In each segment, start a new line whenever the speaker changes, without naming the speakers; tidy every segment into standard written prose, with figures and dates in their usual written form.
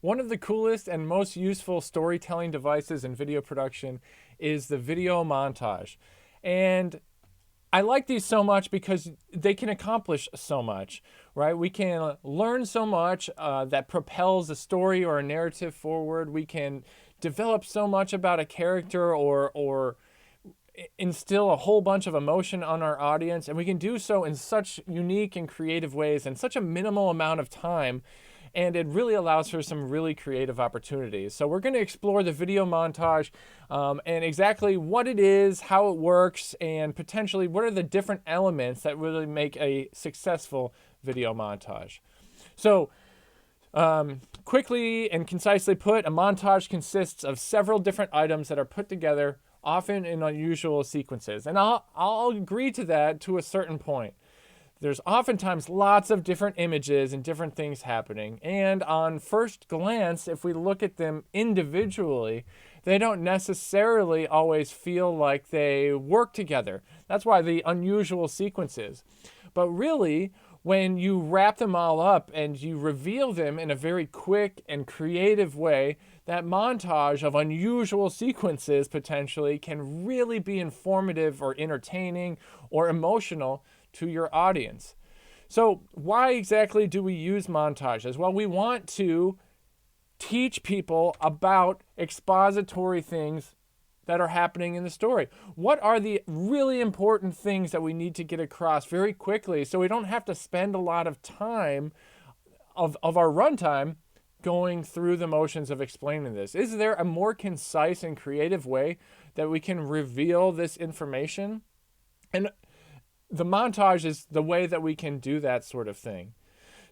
One of the coolest and most useful storytelling devices in video production is the video montage. And I like these so much because they can accomplish so much, right? We can learn so much that propels a story or a narrative forward. We can develop so much about a character or instill a whole bunch of emotion on our audience. And we can do so in such unique and creative ways in such a minimal amount of time. And it really allows for some really creative opportunities. So we're going to explore the video montage and exactly what it is, how it works, and potentially what are the different elements that really make a successful video montage. So quickly and concisely put, a montage consists of several different items that are put together, often in unusual sequences. And I'll agree to that to a certain point. There's oftentimes lots of different images and different things happening. And on first glance, if we look at them individually, they don't necessarily always feel like they work together. That's why the unusual sequences. But really, when you wrap them all up and you reveal them in a very quick and creative way, that montage of unusual sequences potentially can really be informative or entertaining or emotional to your audience. So, why exactly do we use montages? Well, we want to teach people about expository things that are happening in the story. What are the really important things that we need to get across very quickly so we don't have to spend a lot of time of our runtime going through the motions of explaining this? Is there a more concise and creative way that we can reveal this information? And the montage is the way that we can do that sort of thing.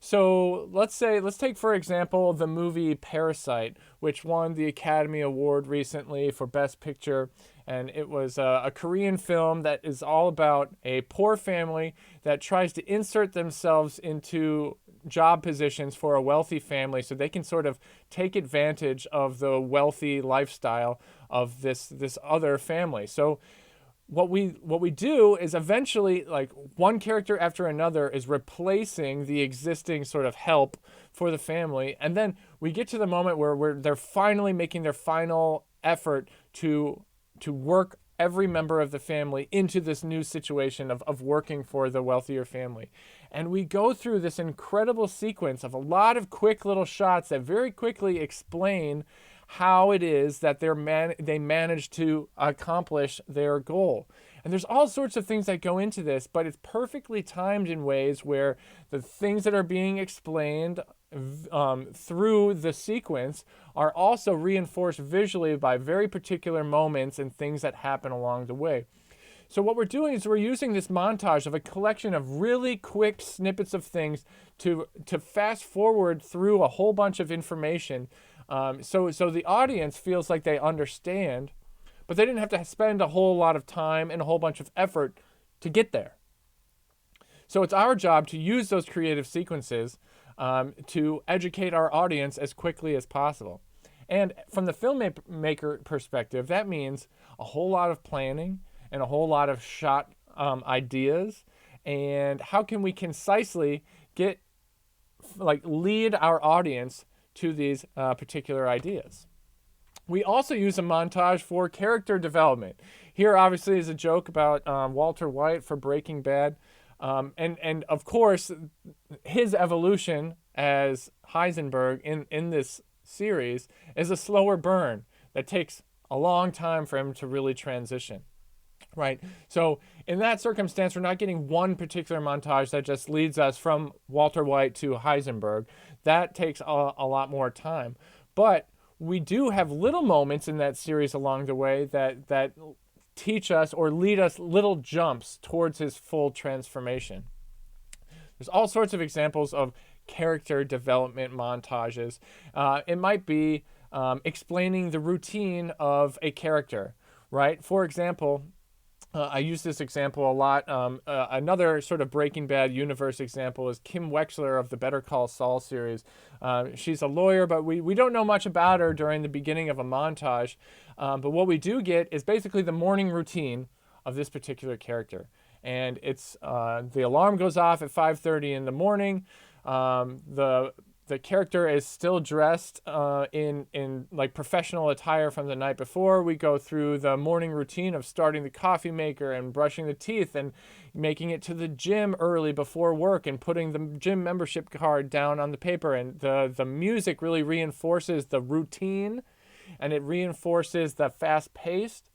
So let's take, for example, the movie Parasite, which won the Academy Award recently for Best Picture. And it was a Korean film that is all about a poor family that tries to insert themselves into job positions for a wealthy family so they can sort of take advantage of the wealthy lifestyle of this other family. So what we do is eventually, like, one character after another is replacing the existing sort of help for the family, and then we get to the moment where they're finally making their final effort to work every member of the family into this new situation of working for the wealthier family. And we go through this incredible sequence of a lot of quick little shots that very quickly explain how it is that they manage to accomplish their goal. And there's all sorts of things that go into this, but it's perfectly timed in ways where the things that are being explained through the sequence are also reinforced visually by very particular moments and things that happen along the way. So what we're doing is we're using this montage of a collection of really quick snippets of things to fast forward through a whole bunch of information. So the audience feels like they understand, but they didn't have to spend a whole lot of time and a whole bunch of effort to get there. So it's our job to use those creative sequences to educate our audience as quickly as possible. And from the filmmaker perspective, that means a whole lot of planning and a whole lot of shot ideas. And how can we concisely lead our audience to these particular ideas? We also use a montage for character development. Here, obviously, is a joke about Walter White for Breaking Bad. And of course, his evolution as Heisenberg in this series is a slower burn that takes a long time for him to really transition. Right. So in that circumstance, we're not getting one particular montage that just leads us from Walter White to Heisenberg. That takes a lot more time. But we do have little moments in that series along the way that teach us or lead us little jumps towards his full transformation. There's all sorts of examples of character development montages. It might be explaining the routine of a character, right? For example, I use this example a lot. Another sort of Breaking Bad universe example is Kim Wexler of the Better Call Saul series. She's a lawyer, but we don't know much about her during the beginning of a montage. But what we do get is basically the morning routine of this particular character. And it's the alarm goes off at 5:30 in the morning. The the character is still dressed in like professional attire from the night before. We go through the morning routine of starting the coffee maker and brushing the teeth and making it to the gym early before work and putting the gym membership card down on the paper. And the music really reinforces the routine, and it reinforces the fast paced.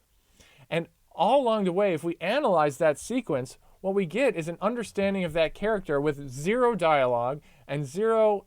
And all along the way, if we analyze that sequence, what we get is an understanding of that character with zero dialogue and zero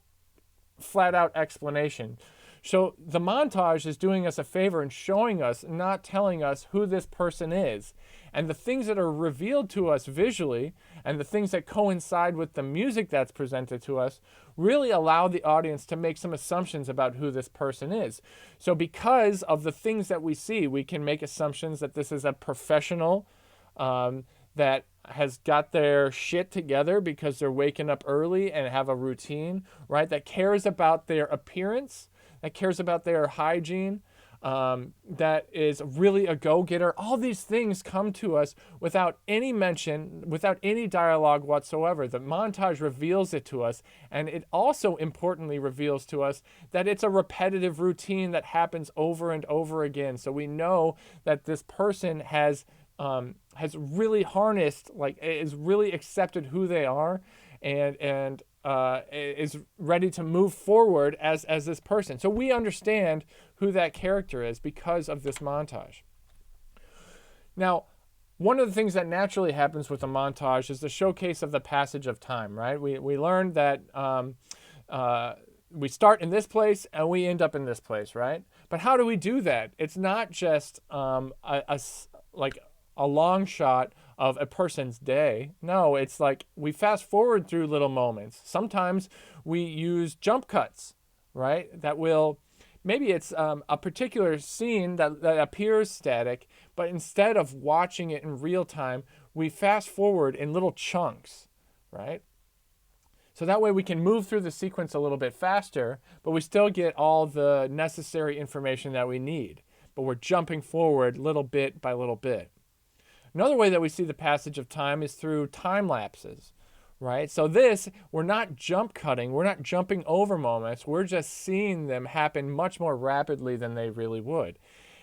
flat out explanation. So the montage is doing us a favor and showing us, not telling us who this person is. And the things that are revealed to us visually and the things that coincide with the music that's presented to us really allow the audience to make some assumptions about who this person is. So because of the things that we see, we can make assumptions that this is a professional that has got their shit together because they're waking up early and have a routine, right? That cares about their appearance, that cares about their hygiene, that is really a go-getter. All these things come to us without any mention, without any dialogue whatsoever. The montage reveals it to us, and it also importantly reveals to us that it's a repetitive routine that happens over and over again. So we know that this person has really harnessed, like, is really accepted who they are, and is ready to move forward as this person. So we understand who that character is because of this montage. Now, one of the things that naturally happens with a montage is the showcase of the passage of time, right? We learned that we start in this place and we end up in this place, right? But how do we do that? It's not just a long shot of a person's day. No, it's like we fast forward through little moments. Sometimes we use jump cuts, right? That will, maybe it's a particular scene that appears static, but instead of watching it in real time, we fast forward in little chunks, right? So that way we can move through the sequence a little bit faster, but we still get all the necessary information that we need. But we're jumping forward little bit by little bit. Another way that we see the passage of time is through time lapses, right? So we're not jump cutting, we're not jumping over moments, we're just seeing them happen much more rapidly than they really would.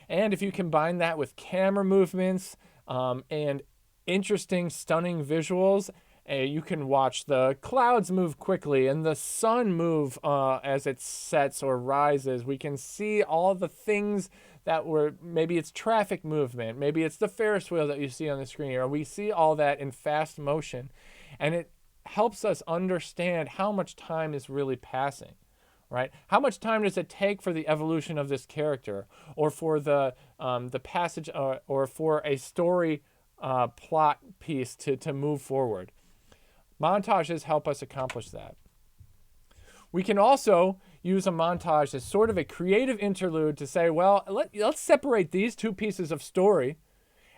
And if you combine that with camera movements and interesting, stunning visuals, you can watch the clouds move quickly and the sun move as it sets or rises. We can see all the things that maybe it's traffic movement, maybe it's the Ferris wheel that you see on the screen, or we see all that in fast motion. And it helps us understand how much time is really passing, right? How much time does it take for the evolution of this character, or for the passage, or for a story plot piece to move forward? Montages help us accomplish that. We can also use a montage as sort of a creative interlude to say, well, let's separate these two pieces of story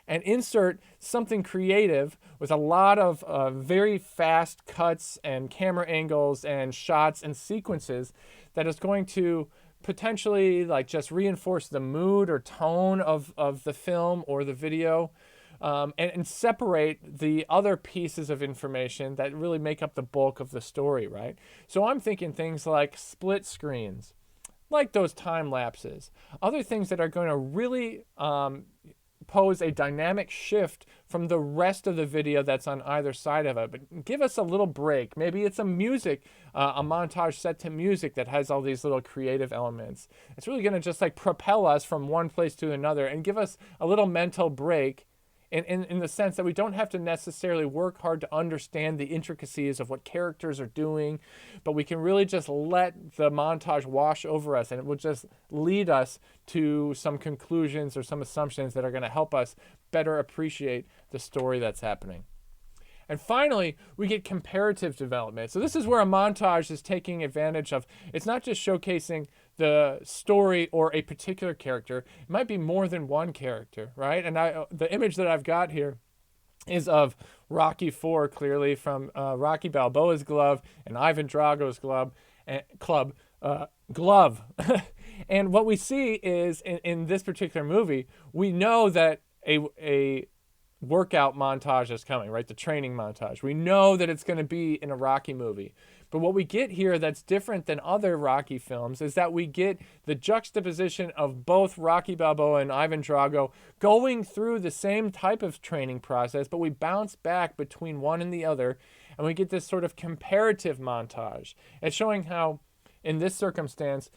and insert something creative with a lot of very fast cuts and camera angles and shots and sequences that is going to potentially like just reinforce the mood or tone of the film or the video. And separate the other pieces of information that really make up the bulk of the story, right? So I'm thinking things like split screens, like those time lapses, other things that are going to really pose a dynamic shift from the rest of the video that's on either side of it, but give us a little break. Maybe it's a montage set to music that has all these little creative elements. It's really going to just like propel us from one place to another and give us a little mental break in the sense that we don't have to necessarily work hard to understand the intricacies of what characters are doing, but we can really just let the montage wash over us, and it will just lead us to some conclusions or some assumptions that are going to help us better appreciate the story that's happening. And finally, we get comparative development. So this is where a montage is taking advantage of, it's not just showcasing the story or a particular character. It might be more than one character, right? And the image that I've got here is of Rocky IV, clearly from Rocky Balboa's glove and Ivan Drago's glove. And what we see is in this particular movie, we know that a workout montage is coming, right? The training montage. We know that it's going to be in a Rocky movie. But what we get here that's different than other Rocky films is that we get the juxtaposition of both Rocky Balboa and Ivan Drago going through the same type of training process, but we bounce back between one and the other, and we get this sort of comparative montage. It's showing how, in this circumstance,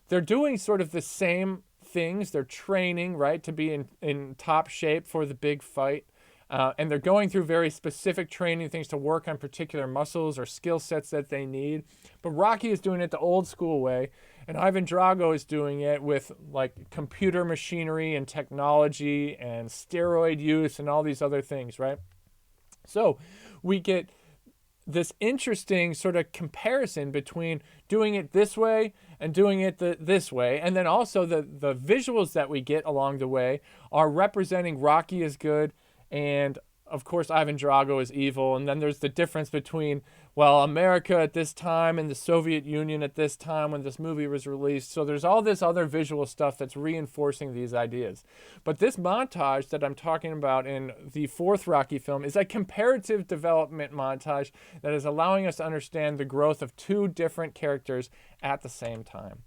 they're doing sort of the same things. They're training, right, to be in top shape for the big fight. And they're going through very specific training things to work on particular muscles or skill sets that they need. But Rocky is doing it the old school way, and Ivan Drago is doing it with like computer machinery and technology and steroid use and all these other things, right? So we get this interesting sort of comparison between doing it this way and doing it this way. And then also the visuals that we get along the way are representing Rocky as good, and of course Ivan Drago is evil. And then there's the difference between, well, America at this time and the Soviet Union at this time when this movie was released. So there's all this other visual stuff that's reinforcing these ideas. But this montage that I'm talking about in the fourth Rocky film is a comparative development montage that is allowing us to understand the growth of two different characters at the same time.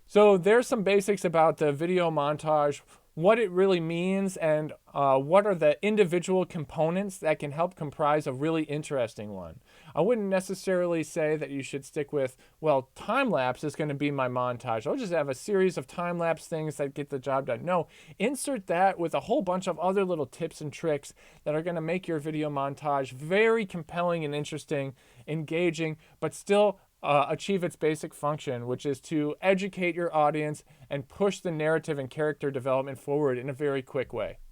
So there's some basics about the video montage, what it really means, and what are the individual components that can help comprise a really interesting one. I wouldn't necessarily say that you should stick with, well, time-lapse is going to be my montage. I'll just have a series of time-lapse things that get the job done. No, insert that with a whole bunch of other little tips and tricks that are going to make your video montage very compelling and interesting, engaging, but still achieve its basic function, which is to educate your audience and push the narrative and character development forward in a very quick way.